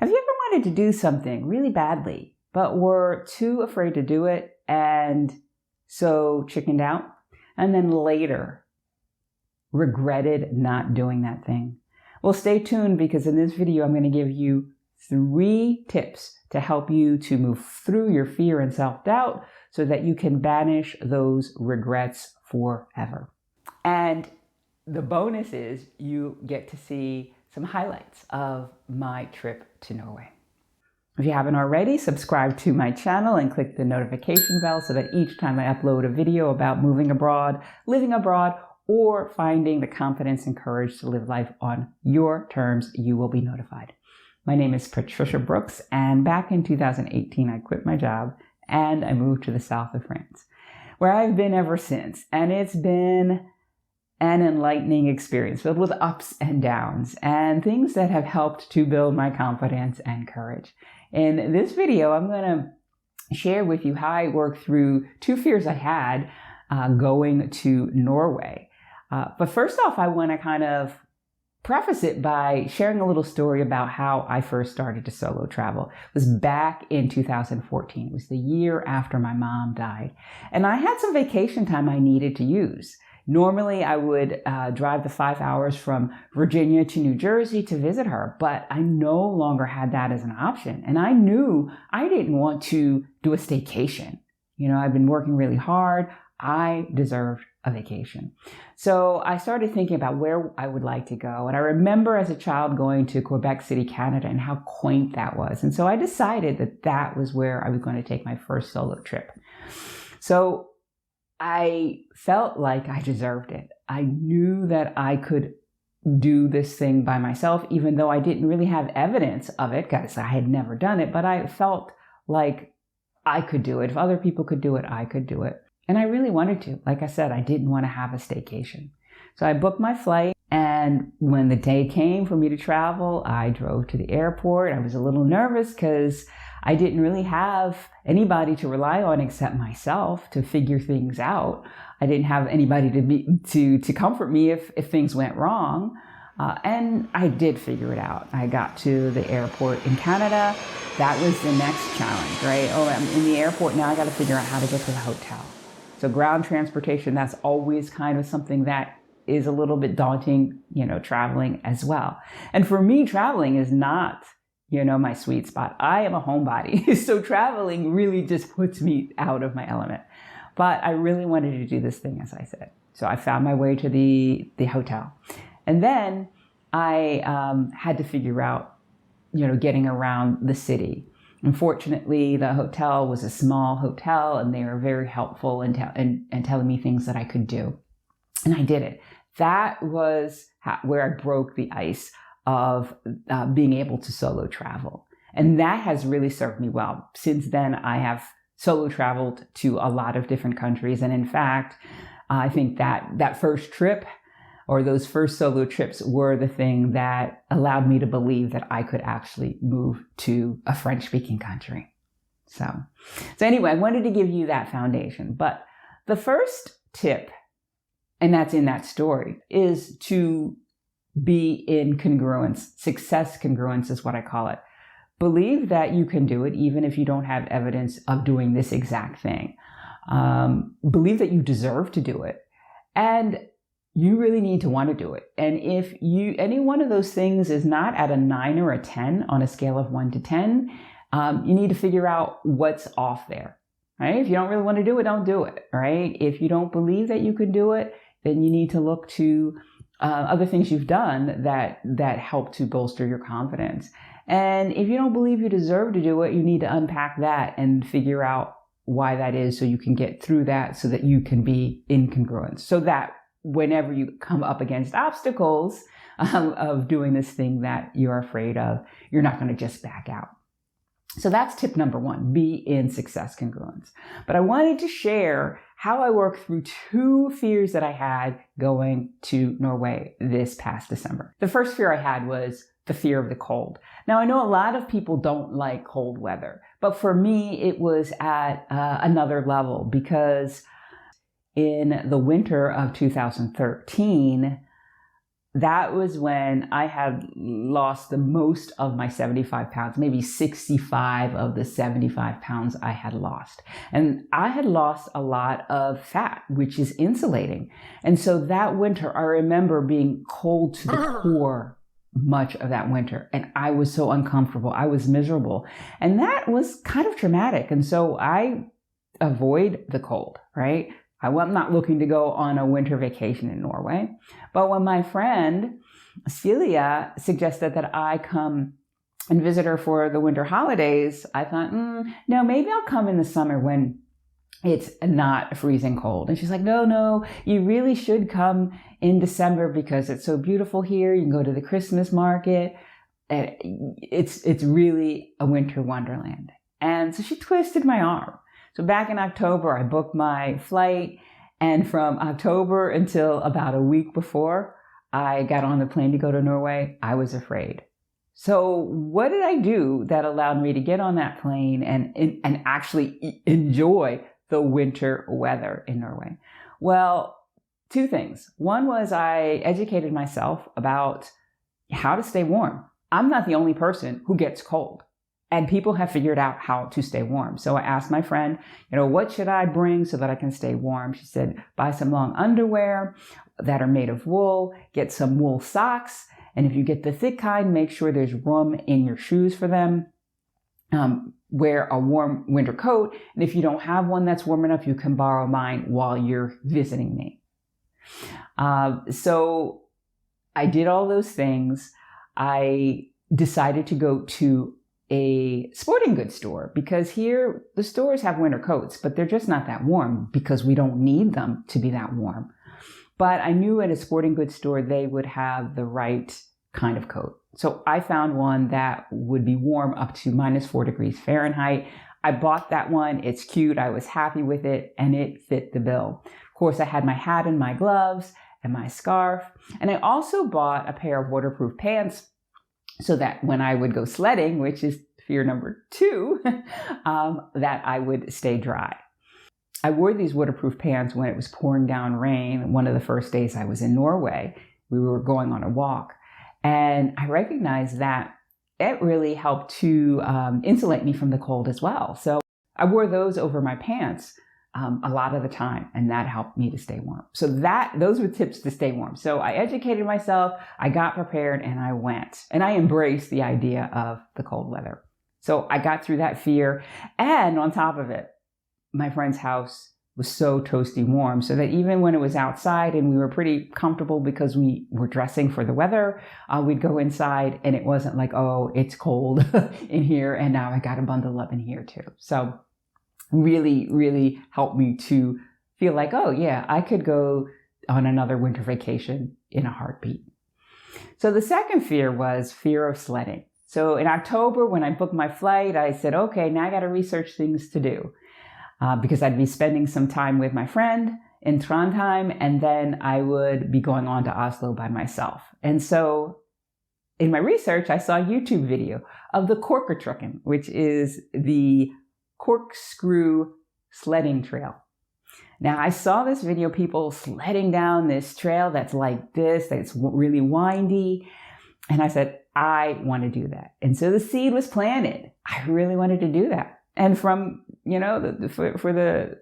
Have you ever wanted to do something really badly, but were too afraid to do it and so chickened out? And then later regretted not doing that thing? Well, stay tuned, because in this video, I'm going to give you 3 tips to help you to move through your fear and self-doubt so that you can banish those regrets forever. And the bonus is you get to see some highlights of my trip to Norway. If you haven't already, subscribe to my channel and click the notification bell so that each time I upload a video about moving abroad, living abroad, or finding the confidence and courage to live life on your terms, you will be notified. My name is Patricia Brooks, and back in 2018, I quit my job and I moved to the south of France, where I've been ever since. And it's been an enlightening experience filled with ups and downs and things that have helped to build my confidence and courage. In this video, I'm going to share with you how I worked through 2 fears I had going to Norway. But first off, I want to kind of preface it by sharing a little story about how I first started to solo travel. It was back in 2014. It was the year after my mom died. And I had some vacation time I needed to use. Normally, I would drive the 5 hours from Virginia to New Jersey to visit her, but I no longer had that as an option. And I knew I didn't want to do a staycation. You know, I've been working really hard. I deserved a vacation. So I started thinking about where I would like to go. And I remember as a child going to Quebec City, Canada, and how quaint that was. And so I decided that that was where I was going to take my first solo trip. So I felt like I deserved it. I knew that I could do this thing by myself, even though I didn't really have evidence of it, because I had never done it, but I felt like I could do it. If other people could do it, I could do it. And I really wanted to. Like I said, I didn't want to have a staycation. So I booked my flight, and when the day came for me to travel, I drove to the airport. I was a little nervous because I didn't really have anybody to rely on except myself to figure things out. I didn't have anybody to comfort me if things went wrong. And I did figure it out. I got to the airport in Canada. That was the next challenge, right? Oh, I'm in the airport now. I got to figure out how to get to the hotel. So ground transportation, that's always kind of something that is a little bit daunting, you know, traveling as well. And for me, traveling is not, you know, my sweet spot. I am a homebody. So traveling really just puts me out of my element. But I really wanted to do this thing, as I said. So I found my way to the hotel. And then I had to figure out, you know, getting around the city. Unfortunately, the hotel was a small hotel, and they were very helpful in telling me things that I could do. And I did it. That was where I broke the ice of being able to solo travel. And that has really served me well. Since then, I have solo traveled to a lot of different countries. And in fact, I think that first trip, or those first solo trips, were the thing that allowed me to believe that I could actually move to a French-speaking country. So anyway, I wanted to give you that foundation. But the first tip, and that's in that story, is to be in congruence. Success congruence is what I call it. Believe that you can do it even if you don't have evidence of doing this exact thing. Believe that you deserve to do it. And you really need to want to do it. And if any one of those things is not at a 9 or a 10 on a scale of 1 to 10, you need to figure out what's off there, right? If you don't really want to do it, don't do it, right? If you don't believe that you can do it, then you need to look to other things you've done that help to bolster your confidence. And if you don't believe you deserve to do it, you need to unpack that and figure out why that is, so you can get through that, so that you can be in congruence, so that whenever you come up against obstacles of doing this thing that you're afraid of, you're not going to just back out. So that's tip number 1, be in success congruence. But I wanted to share how I worked through 2 fears that I had going to Norway this past December. The first fear I had was the fear of the cold. Now, I know a lot of people don't like cold weather, but for me, it was at another level, because in the winter of 2013, that was when I had lost the most of my 75 pounds, maybe 65 of the 75 pounds I had lost. And I had lost a lot of fat, which is insulating. And so that winter, I remember being cold to the core much of that winter. And I was so uncomfortable. I was miserable. And that was kind of traumatic. And so I avoid the cold, right? I'm not looking to go on a winter vacation in Norway. But when my friend Celia suggested that I come and visit her for the winter holidays, I thought, no, maybe I'll come in the summer when it's not freezing cold. And she's like, no, you really should come in December because it's so beautiful here. You can go to the Christmas market. And it's really a winter wonderland. And so she twisted my arm. So back in October, I booked my flight, and from October until about a week before I got on the plane to go to Norway, I was afraid. So what did I do that allowed me to get on that plane and actually enjoy the winter weather in Norway? Well, two things. One was I educated myself about how to stay warm. I'm not the only person who gets cold. And people have figured out how to stay warm. So I asked my friend, what should I bring so that I can stay warm? She said, buy some long underwear that are made of wool, get some wool socks. And if you get the thick kind, make sure there's room in your shoes for them. Wear a warm winter coat. And if you don't have one that's warm enough, you can borrow mine while you're visiting me. So I did all those things. I decided to go to a sporting goods store because here the stores have winter coats, but they're just not that warm because we don't need them to be that warm. But I knew at a sporting goods store they would have the right kind of coat. So I found one that would be warm up to -4 degrees Fahrenheit. I bought that one. It's cute. I was happy with it and it fit the bill. Of course, I had my hat and my gloves and my scarf. And I also bought a pair of waterproof pants so that when I would go sledding, which is fear number 2, that I would stay dry. I wore these waterproof pants when it was pouring down rain. One of the first days I was in Norway, we were going on a walk. And I recognized that it really helped to insulate me from the cold as well. So I wore those over my pants a lot of the time, and that helped me to stay warm. So those were tips to stay warm. So I educated myself, I got prepared, and I went. And I embraced the idea of the cold weather. So I got through that fear. And on top of it, my friend's house was so toasty warm so that even when it was outside and we were pretty comfortable because we were dressing for the weather, we'd go inside and it wasn't like, oh, it's cold in here and now I got to bundle up in here too. So really, really helped me to feel like, oh yeah, I could go on another winter vacation in a heartbeat. So the second fear was fear of sledding. So in October, when I booked my flight, I said, okay, now I got to research things to do because I'd be spending some time with my friend in Trondheim, and then I would be going on to Oslo by myself. And so in my research, I saw a YouTube video of the Corkscrew, which is the Corkscrew sledding trail. Now, I saw this video, people sledding down this trail that's like this, that's really windy. And I said, I want to do that. And so the seed was planted. I really wanted to do that. And from, for the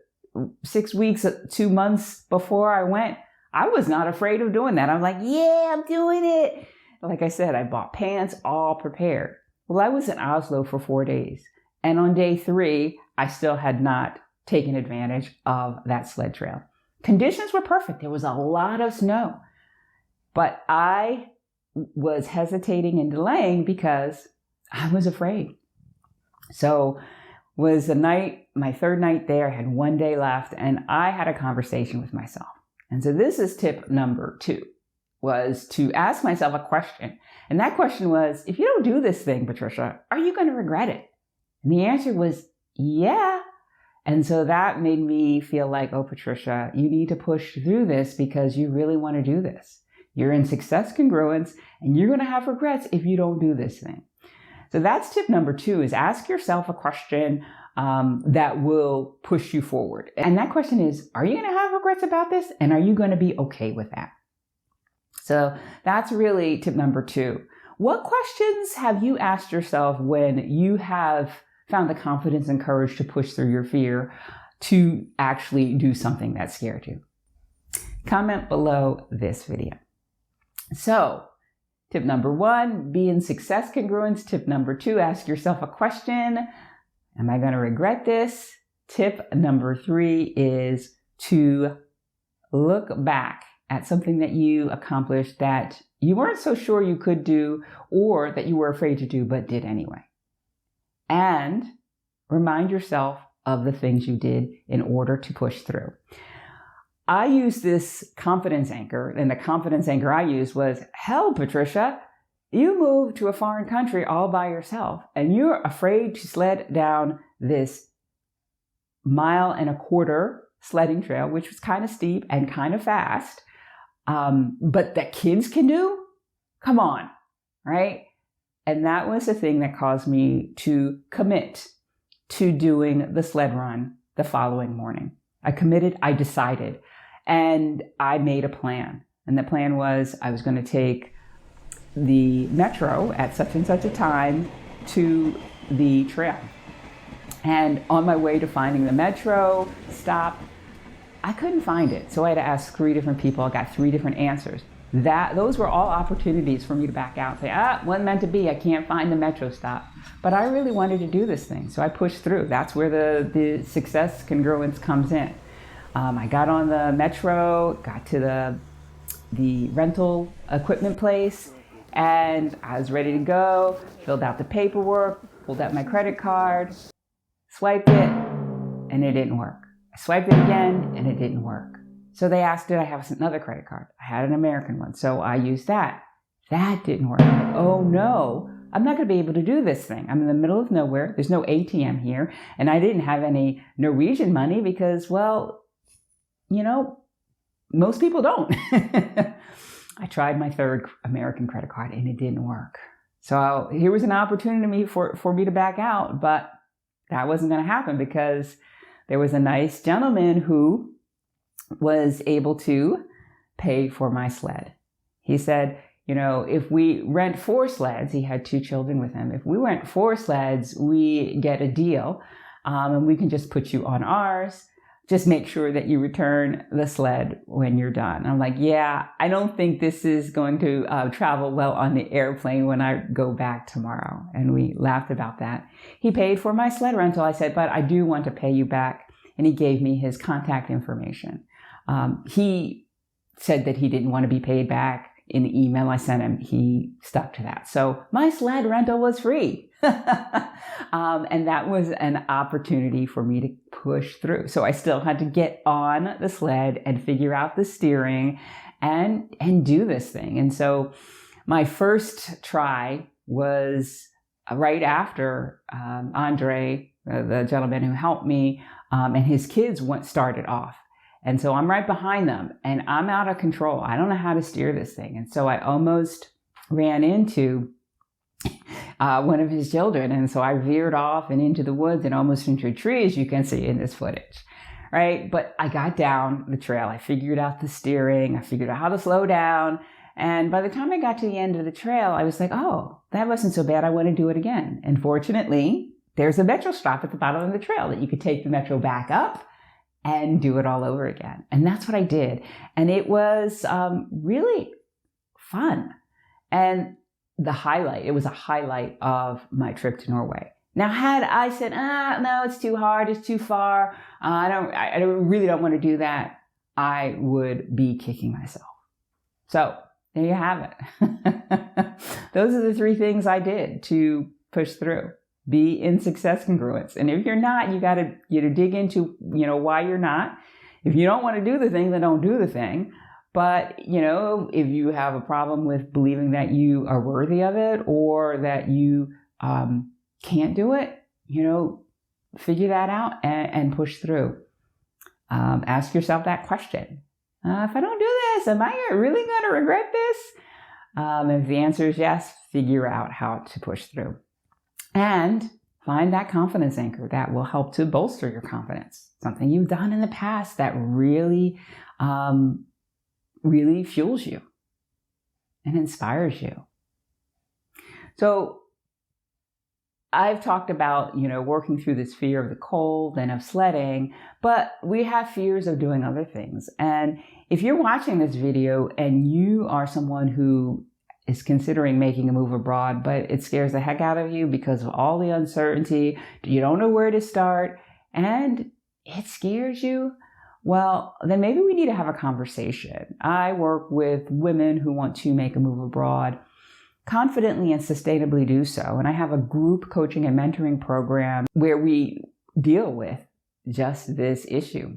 6 weeks, 2 months before I went, I was not afraid of doing that. I'm like, yeah, I'm doing it. Like I said, I bought pants, all prepared. Well, I was in Oslo for 4 days. And on day 3, I still had not taken advantage of that sled trail. Conditions were perfect. There was a lot of snow. But I was hesitating and delaying because I was afraid. So was my third night there. I had 1 day left and I had a conversation with myself. And so this is tip number 2, was to ask myself a question. And that question was, if you don't do this thing, Patricia, are you going to regret it? And the answer was, yeah. And so that made me feel like, oh, Patricia, you need to push through this because you really want to do this. You're in success congruence and you're going to have regrets if you don't do this thing. So that's tip number 2, is ask yourself a question that will push you forward. And that question is, are you going to have regrets about this? And are you going to be okay with that? So that's really tip number 2. What questions have you asked yourself when you have found the confidence and courage to push through your fear to actually do something that scared you? Comment below this video. So, tip number 1, be in success congruence. Tip number 2, ask yourself a question. Am I going to regret this? Tip number 3 is to look back at something that you accomplished that you weren't so sure you could do or that you were afraid to do but did anyway. And remind yourself of the things you did in order to push through. I used this confidence anchor, and the confidence anchor I used was, hell, Patricia, you moved to a foreign country all by yourself, and you're afraid to sled down this 1.25 mile sledding trail, which was kind of steep and kind of fast, but that kids can do? Come on, right? And that was the thing that caused me to commit to doing the sled run the following morning. I committed, I decided, and I made a plan. And the plan was I was going to take the metro at such and such a time to the trail. And on my way to finding the metro stop, I couldn't find it. So I had to ask 3 different people. I got 3 different answers. Those were all opportunities for me to back out and say, wasn't meant to be. I can't find the metro stop. But I really wanted to do this thing. So I pushed through. That's where the success congruence comes in. I got on the metro, got to the rental equipment place, and I was ready to go, filled out the paperwork, pulled out my credit card, swiped it, and it didn't work. I swiped it again, and it didn't work. So they asked, did I have another credit card? I had an American one, so I used that. That didn't work. Oh no, I'm not going to be able to do this thing. I'm in the middle of nowhere. There's no ATM here, and I didn't have any Norwegian money because, well, most people don't. I tried my 3rd American credit card, and it didn't work. So here was an opportunity for me to back out, but that wasn't going to happen because there was a nice gentleman who was able to pay for my sled. He said, if we rent 4 sleds, he had 2 children with him. If we rent 4 sleds, we get a deal, and we can just put you on ours. Just make sure that you return the sled when you're done. I'm like, yeah, I don't think this is going to travel well on the airplane when I go back tomorrow. And we laughed about that. He paid for my sled rental. I said, but I do want to pay you back. And he gave me his contact information. He said that he didn't want to be paid back. In the email I sent him, he stuck to that. So my sled rental was free. And that was an opportunity for me to push through. So I still had to get on the sled and figure out the steering and do this thing. And so my first try was right after Andre, the gentleman who helped me, and his kids started off. And so I'm right behind them and I'm out of control. I don't know how to steer this thing. And so I almost ran into one of his children. And so I veered off and into the woods and almost into a tree, as you can see in this footage, right? But I got down the trail. I figured out the steering. I figured out how to slow down. And by the time I got to the end of the trail, I was like, oh, that wasn't so bad. I want to do it again. And fortunately, there's a metro stop at the bottom of the trail that you could take the metro back up and do it all over again. And that's what I did. And it was really fun. And it was a highlight of my trip to Norway. Now, had I said, no, it's too hard, it's too far, I really don't want to do that, I would be kicking myself. So there you have it. Those are the 3 things I did to push through. Be in success congruence. And if you're not, you got to dig into, why you're not. If you don't want to do the thing, then don't do the thing. But, if you have a problem with believing that you are worthy of it or that you can't do it, figure that out and push through. Ask yourself that question. If I don't do this, am I really going to regret this? If the answer is yes, figure out how to push through. And find that confidence anchor that will help to bolster your confidence. Something you've done in the past that really, really fuels you. and inspires you. So I've talked about, working through this fear of the cold and of sledding, but we have fears of doing other things. And if you're watching this video and you are someone who is considering making a move abroad, but it scares the heck out of you because of all the uncertainty, you don't know where to start, and it scares you, well, then maybe we need to have a conversation. I work with women who want to make a move abroad confidently and sustainably do so. And I have a group coaching and mentoring program where we deal with just this issue.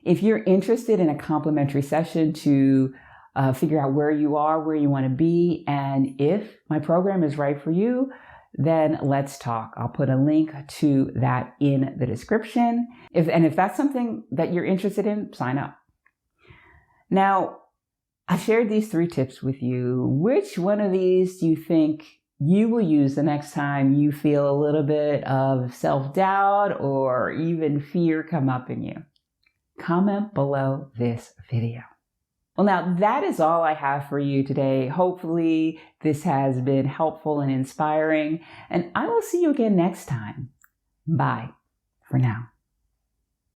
If you're interested in a complimentary session to figure out where you are, where you want to be, and if my program is right for you, then let's talk. I'll put a link to that in the description. If that's something that you're interested in, sign up. Now, I shared these 3 tips with you. Which one of these do you think you will use the next time you feel a little bit of self-doubt or even fear come up in you? Comment below this video. Well, now that is all I have for you today. Hopefully this has been helpful and inspiring, and I will see you again next time. Bye for now.